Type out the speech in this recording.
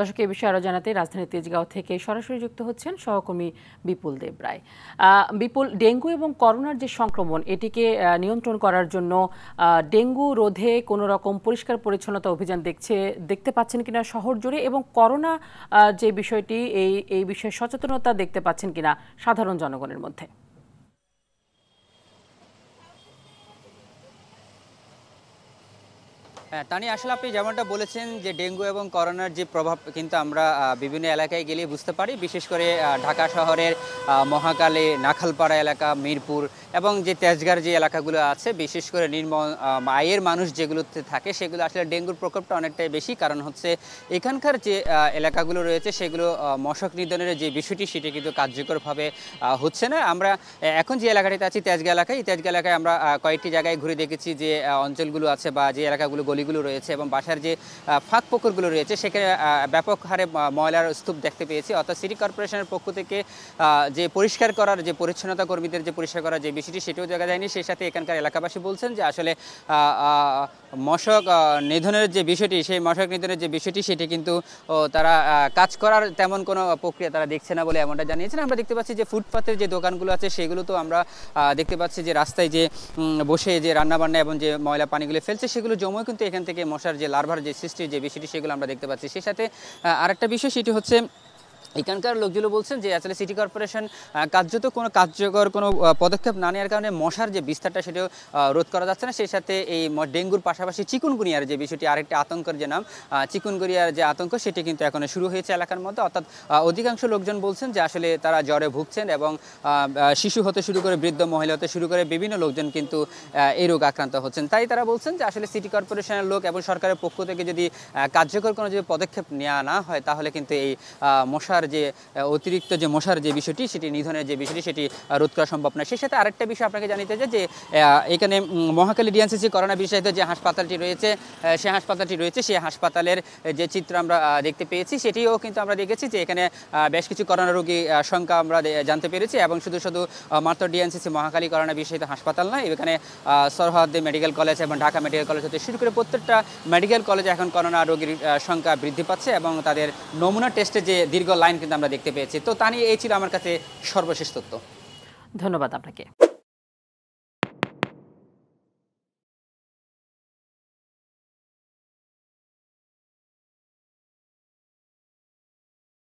দর্শক এই বিষয়ে আরও জানাতে রাজধানীর তেজগাঁও থেকে সরাসরি যুক্ত হচ্ছেন সহকর্মী বিপুল দেব রায়। বিপুল, ডেঙ্গু এবং করোনার যে সংক্রমণ এটিকে নিয়ন্ত্রণ করার জন্য ডেঙ্গু রোধে কোনো রকম পরিষ্কার পরিচ্ছন্নতা অভিযান দেখতে পাচ্ছেন কিনা শহর জুড়ে, এবং করোনা যে বিষয়টি এই বিষয়ে সচেতনতা দেখতে পাচ্ছেন কিনা সাধারণ জনগণের মধ্যে? হ্যাঁ, তানি আসলে আপনি যেমনটা বলেছেন যে ডেঙ্গু এবং করোনার যে প্রভাব কিন্তু আমরা বিভিন্ন এলাকায় গেলে বুঝতে পারি। বিশেষ করে ঢাকা শহরের মহাখালী, নাখালপাড়া এলাকা, মিরপুর এবং যে তেজগাঁর যে এলাকাগুলো আছে, বিশেষ করে নির্মল আয়ের মানুষ যেগুলোতে থাকে সেগুলো আসলে ডেঙ্গুর প্রকোপটা অনেকটাই বেশি। কারণ হচ্ছে এখানকার যে এলাকাগুলো রয়েছে সেগুলো মশক নিধনের যে বিষয়টি সেটি কিন্তু কার্যকরভাবে হচ্ছে না। আমরা এখন যে এলাকাটিতে আছি তেজগাঁ এলাকায়, এই তেজগাঁ এলাকায় আমরা কয়েকটি জায়গায় ঘুরে দেখেছি যে অঞ্চলগুলো আছে বা যে এলাকাগুলো গলিগুলো রয়েছে এবং বাসার যে ফাঁক পুকুরগুলো রয়েছে সেখানে ব্যাপক হারে ময়লার স্তূপ দেখতে পেয়েছি। অর্থাৎ সিটি কর্পোরেশনের পক্ষ থেকে যে পরিষ্কার করার যে পরিচ্ছন্নতা কর্মীদের যে পরিষ্কার করার যে বিষয়টি সেটিও দেখা যায়নি। সেই সাথে এখানকার এলাকাবাসী বলছেন যে আসলে মশক নিধনের যে বিষয়টি, সেই মশক নিধনের যে বিষয়টি সেটি কিন্তু তারা কাজ করার তেমন কোনো প্রক্রিয়া তারা দেখছে না বলে এমনটা জানিয়েছেন। আমরা দেখতে পাচ্ছি যে ফুটপাতের যে দোকানগুলো আছে সেগুলো তো আমরা দেখতে পাচ্ছি যে রাস্তায় যে বসে যে রান্নাবান্না এবং যে ময়লা পানিগুলো ফেলছে সেগুলো জমেও কিন্তু এখান থেকে মশার যে লার্ভার যে সৃষ্টির যে বিষয়টি সেগুলো আমরা দেখতে পাচ্ছি। সেই সাথে আরেকটা বিষয় সেটি হচ্ছে এখানকার লোকগুলো বলছেন যে আসলে সিটি কর্পোরেশন কার্যত কোনো কার্যকর কোনো পদক্ষেপ না নেওয়ার কারণে মশার যে বিস্তারটা সেটাও রোধ করা যাচ্ছে না। সেই সাথে এই ডেঙ্গুর পাশাপাশি চিকুনগুনিয়ার যে বিষয়টি, আরেকটি আতঙ্কের যে নাম চিকুনগুনিয়ার যে আতঙ্ক সেটি কিন্তু এখন শুরু হয়েছে এলাকার মধ্যে। অর্থাৎ অধিকাংশ লোকজন বলছেন যে আসলে তারা জ্বরে ভুগছেন এবং শিশু হতে শুরু করে বৃদ্ধ মহিলা হতে শুরু করে বিভিন্ন লোকজন কিন্তু এই রোগ আক্রান্ত হচ্ছেন। তাই তারা বলছেন যে আসলে সিটি কর্পোরেশনের লোক এবং সরকারের পক্ষ থেকে যদি কার্যকর কোনো যে পদক্ষেপ নেওয়া না হয় তাহলে কিন্তু এই মশার যে অতিরিক্ত যে মশার যে বিষয়টি সেটি নিধনের যে বিষয়টি সেটি রোধ করা সম্ভব নয়। সেই সাথে আরেকটা বিষয় আপনাকে জানিতে চাই যে এখানে মহাখালী ডিএনসিসি করোনা বিশেষায়িত যে হাসপাতালটি রয়েছে সেই হাসপাতালের যে চিত্র আমরা দেখতে পেয়েছি সেটিও কিন্তু আমরা দেখেছি যে এখানে বেশ কিছু করোনা রোগী সংখ্যা আমরা জানতে পেরেছি। এবং শুধু মাত্র ডিএনসিসি মহাখালী করোনা বিশেষায়িত হাসপাতাল নয়, এখানে সরহদ্দি মেডিকেল কলেজ এবং ঢাকা মেডিকেল কলেজ হতে শুরু করে প্রত্যেকটা মেডিকেল কলেজে এখন করোনা রোগীর সংখ্যা বৃদ্ধি পাচ্ছে এবং তাদের নমুনা টেস্টে যে দীর্ঘ লাইন কিন্তু আমরা দেখতে পেয়েছি। তো তা নিয়ে এই ছিল আমার কাছে সর্বশেষ তথ্য। ধন্যবাদ আপনাকে।